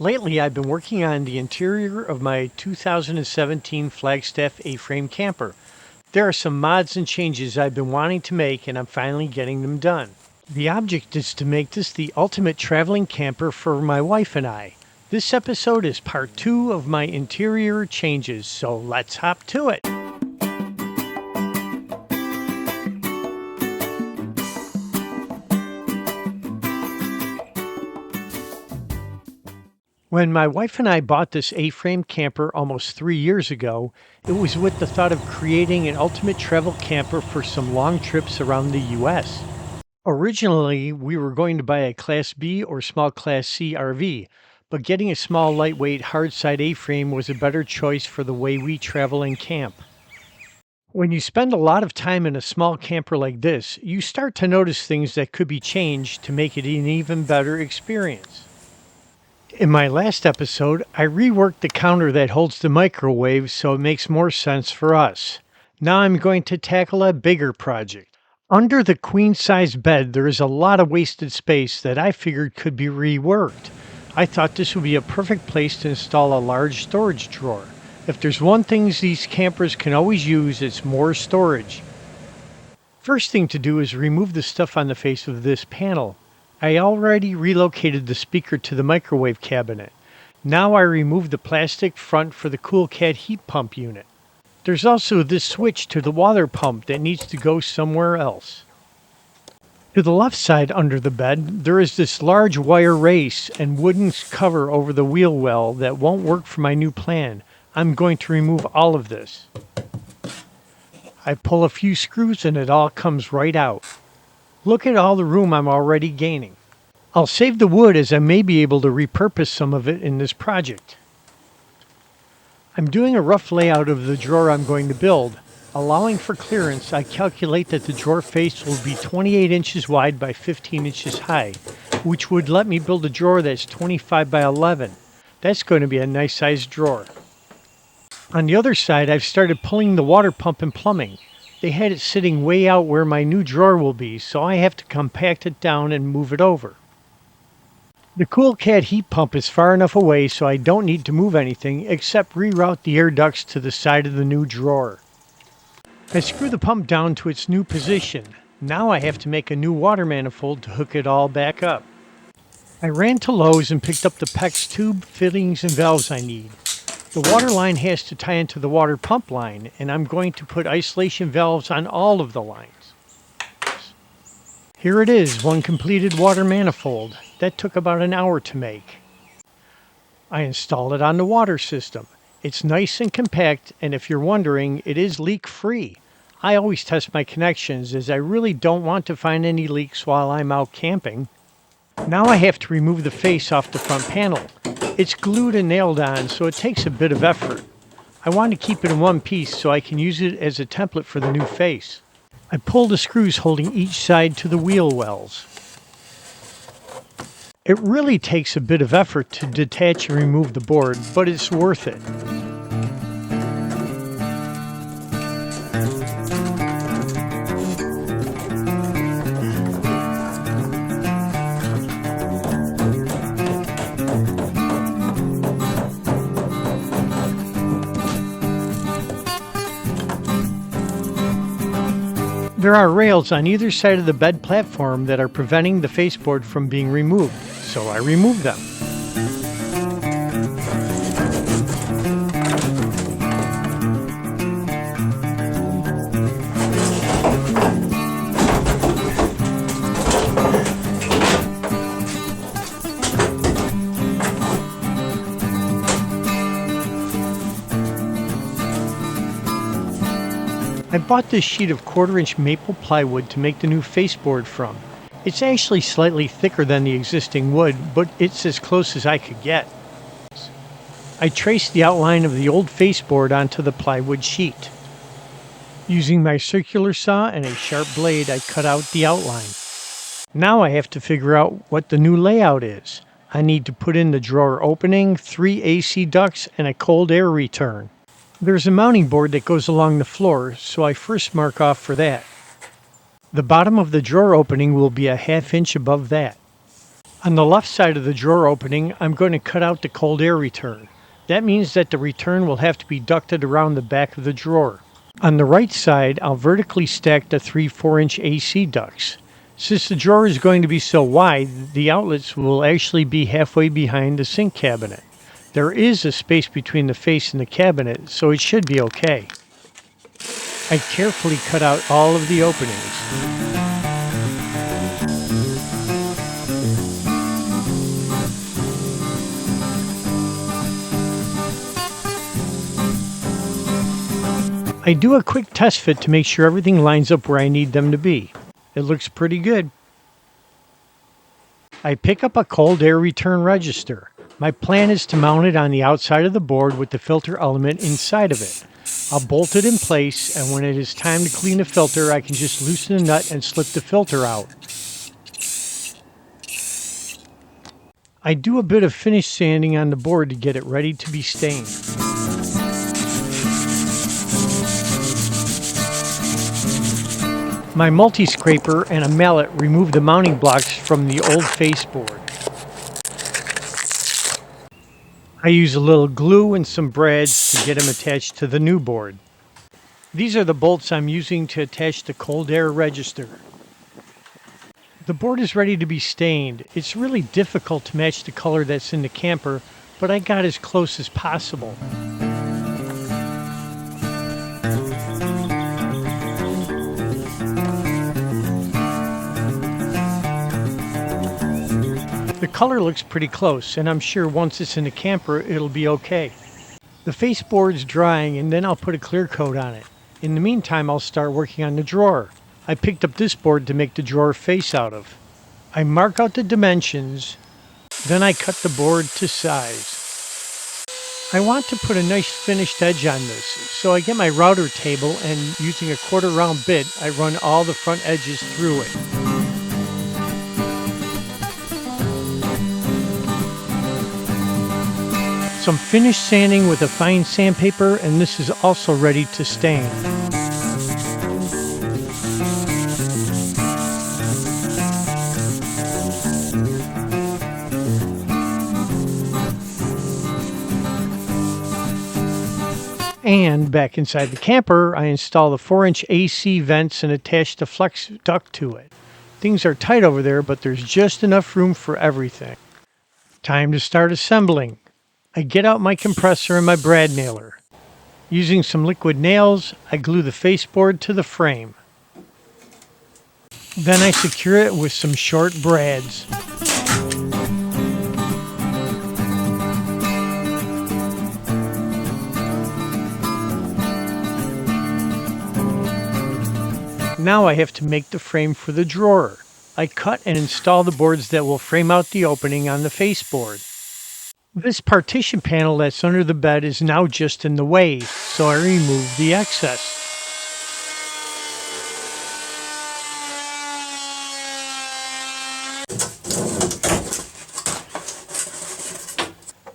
Lately, I've been working on the interior of my 2017 Flagstaff Aframe camper. There are some mods and changes I've been wanting to make, and I'm finally getting them done. The object is to make this the ultimate traveling camper for my wife and I. This episode is part 2 of my interior changes, so let's hop to it. When my wife and I bought this A-frame camper almost 3 years ago, it was with the thought of creating an ultimate travel camper for some long trips around the U.S. Originally, we were going to buy a Class B or small Class C RV, but getting a small, lightweight, hard-side A-frame was a better choice for the way we travel and camp. When you spend a lot of time in a small camper like this, you start to notice things that could be changed to make it an even better experience. In my last episode, I reworked the counter that holds the microwave so it makes more sense for us. Now I'm going to tackle a bigger project. Under the queen-size bed, there is a lot of wasted space that I figured could be reworked. I thought this would be a perfect place to install a large storage drawer. If there's one thing these campers can always use, it's more storage. First thing to do is remove the stuff on the face of this panel. I already relocated the speaker to the microwave cabinet. Now I remove the plastic front for the CoolCat heat pump unit. There's also this switch to the water pump that needs to go somewhere else. To the left side under the bed, there is this large wire race and wooden cover over the wheel well that won't work for my new plan. I'm going to remove all of this. I pull a few screws and it all comes right out. Look at all the room I'm already gaining. I'll save the wood as I may be able to repurpose some of it in this project. I'm doing a rough layout of the drawer I'm going to build. Allowing for clearance, I calculate that the drawer face will be 28 inches wide by 15 inches high, which would let me build a drawer that's 25 by 11. That's going to be a nice sized drawer. On the other side, I've started pulling the water pump and plumbing. They had it sitting way out where my new drawer will be, so I have to compact it down and move it over. The CoolCat heat pump is far enough away so I don't need to move anything except reroute the air ducts to the side of the new drawer. I screw the pump down to its new position. Now I have to make a new water manifold to hook it all back up. I ran to Lowe's and picked up the PEX tube, fittings, and valves I need. The water line has to tie into the water pump line, and I'm going to put isolation valves on all of the lines. Here it is, one completed water manifold. That took about an hour to make. I installed it on the water system. It's nice and compact, and if you're wondering, it is leak-free. I always test my connections as I really don't want to find any leaks while I'm out camping. Now I have to remove the face off the front panel. It's glued and nailed on, so it takes a bit of effort. I want to keep it in one piece so I can use it as a template for the new face. I pull the screws holding each side to the wheel wells. It really takes a bit of effort to detach and remove the board, but it's worth it. There are rails on either side of the bed platform that are preventing the faceboard from being removed, so I removed them. I bought this sheet of 1/4-inch maple plywood to make the new faceboard from. It's actually slightly thicker than the existing wood, but it's as close as I could get. I traced the outline of the old faceboard onto the plywood sheet. Using my circular saw and a sharp blade, I cut out the outline. Now I have to figure out what the new layout is. I need to put in the drawer opening, 3 AC ducts, and a cold air return. There's a mounting board that goes along the floor, so I first mark off for that. The bottom of the drawer opening will be a 1/2 inch above that. On the left side of the drawer opening, I'm going to cut out the cold air return. That means that the return will have to be ducted around the back of the drawer. On the right side, I'll vertically stack the 3 4-inch AC ducts. Since the drawer is going to be so wide, the outlets will actually be halfway behind the sink cabinet. There is a space between the face and the cabinet, so it should be okay. I carefully cut out all of the openings. I do a quick test fit to make sure everything lines up where I need them to be. It looks pretty good. I pick up a cold air return register. My plan is to mount it on the outside of the board with the filter element inside of it. I'll bolt it in place, and when it is time to clean the filter, I can just loosen the nut and slip the filter out. I do a bit of finish sanding on the board to get it ready to be stained. My multi-scraper and a mallet remove the mounting blocks from the old faceboard. I use a little glue and some brads to get them attached to the new board. These are the bolts I'm using to attach the cold air register. The board is ready to be stained. It's really difficult to match the color that's in the camper, but I got as close as possible. The color looks pretty close, and I'm sure once it's in the camper, it'll be okay. The faceboard's drying, and then I'll put a clear coat on it. In the meantime, I'll start working on the drawer. I picked up this board to make the drawer face out of. I mark out the dimensions, then I cut the board to size. I want to put a nice finished edge on this, so I get my router table and using a 1/4 round bit, I run all the front edges through it. Some finished sanding with a fine sandpaper, and this is also ready to stain. And back inside the camper, I install the 4-inch AC vents and attach the flex duct to it. Things are tight over there, but there's just enough room for everything. Time to start assembling. I get out my compressor and my brad nailer. Using some liquid nails, I glue the faceboard to the frame. Then I secure it with some short brads. Now I have to make the frame for the drawer. I cut and install the boards that will frame out the opening on the faceboard. This partition panel that's under the bed is now just in the way, so I remove the excess.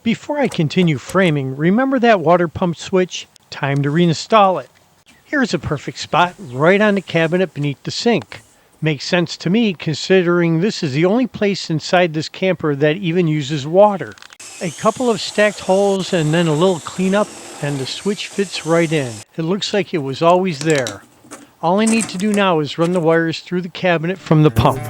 Before I continue framing, remember that water pump switch? Time to reinstall it. Here's a perfect spot right on the cabinet beneath the sink. Makes sense to me considering this is the only place inside this camper that even uses water. A couple of stacked holes and then a little cleanup and the switch fits right in. It looks like it was always there. All I need to do now is run the wires through the cabinet from the pump.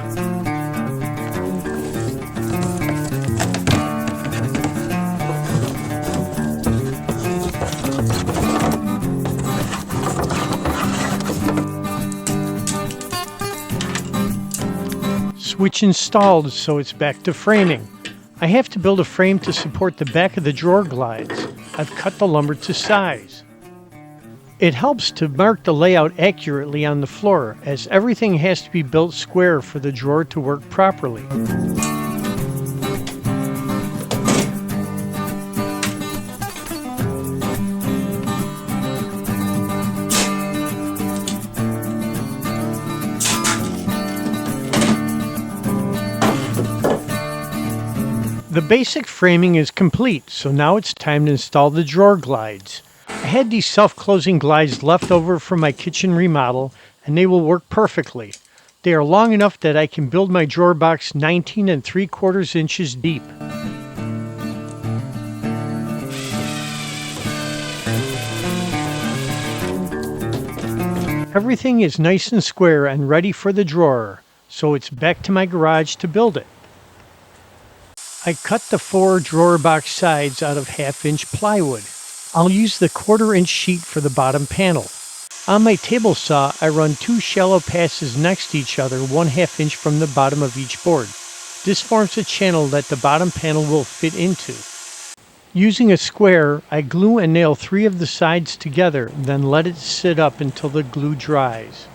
Switch installed, so it's back to framing. I have to build a frame to support the back of the drawer glides. I've cut the lumber to size. It helps to mark the layout accurately on the floor, as everything has to be built square for the drawer to work properly. The basic framing is complete, so now it's time to install the drawer glides. I had these self-closing glides left over from my kitchen remodel, and they will work perfectly. They are long enough that I can build my drawer box 19 3/4 inches deep. Everything is nice and square and ready for the drawer, so it's back to my garage to build it. I cut the 4 drawer box sides out of 1/2-inch plywood. I'll use the 1/4-inch sheet for the bottom panel. On my table saw, I run 2 shallow passes next to each other 1/2 inch from the bottom of each board. This forms a channel that the bottom panel will fit into. Using a square, I glue and nail 3 of the sides together, then let it sit up until the glue dries.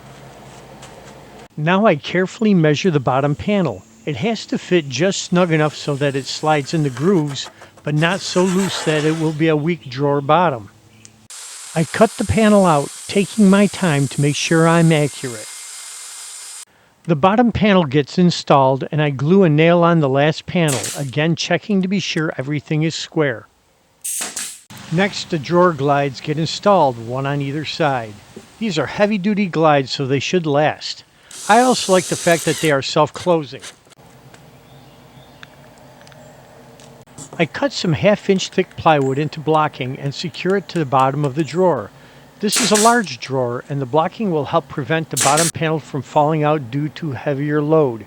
Now I carefully measure the bottom panel. It has to fit just snug enough so that it slides in the grooves, but not so loose that it will be a weak drawer bottom. I cut the panel out, taking my time to make sure I'm accurate. The bottom panel gets installed and I glue a nail on the last panel, again checking to be sure everything is square. Next, the drawer glides get installed, one on either side. These are heavy-duty glides, so they should last. I also like the fact that they are self-closing. I cut some 1/2-inch thick plywood into blocking and secure it to the bottom of the drawer. This is a large drawer, and the blocking will help prevent the bottom panel from falling out due to heavier load.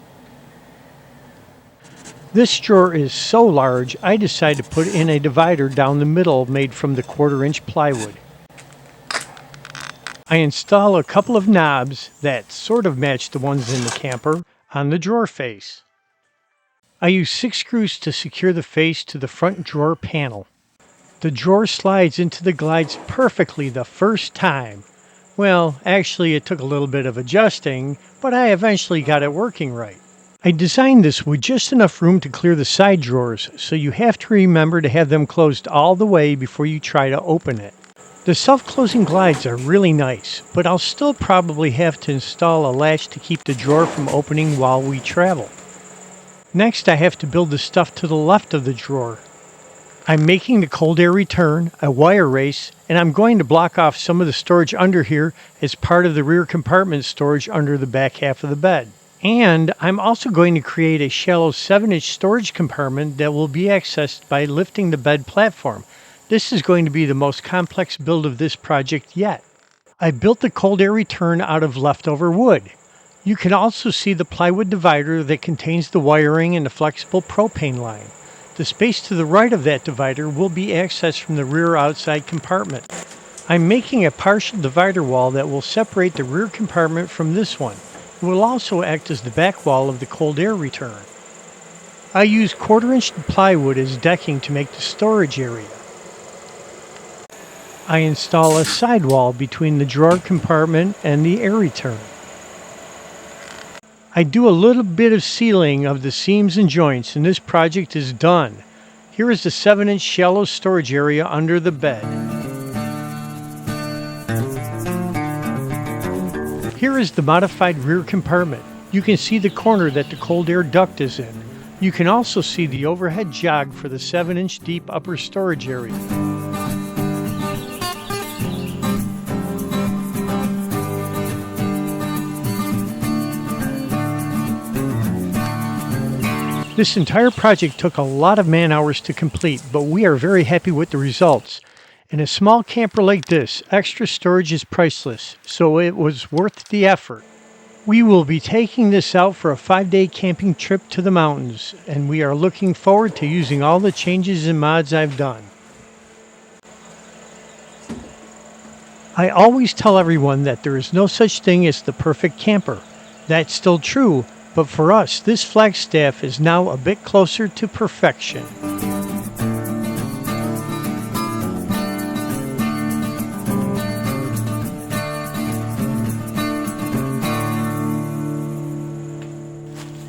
This drawer is so large, I decided to put in a divider down the middle made from the 1/4-inch plywood. I install a couple of knobs that sort of match the ones in the camper on the drawer face. I use 6 screws to secure the face to the front drawer panel. The drawer slides into the glides perfectly the first time. Well, actually it took a little bit of adjusting, but I eventually got it working right. I designed this with just enough room to clear the side drawers, so you have to remember to have them closed all the way before you try to open it. The self-closing glides are really nice, but I'll still probably have to install a latch to keep the drawer from opening while we travel. Next, I have to build the stuff to the left of the drawer. I'm making the cold air return, a wire race, and I'm going to block off some of the storage under here as part of the rear compartment storage under the back half of the bed. And I'm also going to create a shallow 7-inch storage compartment that will be accessed by lifting the bed platform. This is going to be the most complex build of this project yet. I built the cold air return out of leftover wood. You can also see the plywood divider that contains the wiring and the flexible propane line. The space to the right of that divider will be accessed from the rear outside compartment. I'm making a partial divider wall that will separate the rear compartment from this one. It will also act as the back wall of the cold air return. I use 1/4-inch plywood as decking to make the storage area. I install a sidewall between the drawer compartment and the air return. I do a little bit of sealing of the seams and joints, and this project is done. Here is the 7-inch shallow storage area under the bed. Here is the modified rear compartment. You can see the corner that the cold air duct is in. You can also see the overhead jog for the 7-inch deep upper storage area. This entire project took a lot of man hours to complete, but we are very happy with the results. In a small camper like this, extra storage is priceless, so it was worth the effort. We will be taking this out for a 5-day camping trip to the mountains, and we are looking forward to using all the changes and mods I've done. I always tell everyone that there is no such thing as the perfect camper. That's still true, but for us, this Flagstaff is now a bit closer to perfection.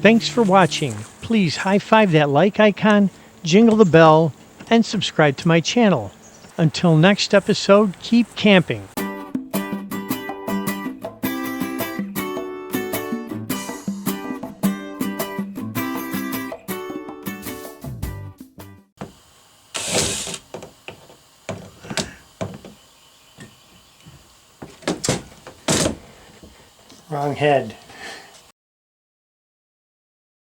Thanks for watching. Please high-five that like icon, jingle the bell, and subscribe to my channel. Until next episode, keep camping. Wrong head.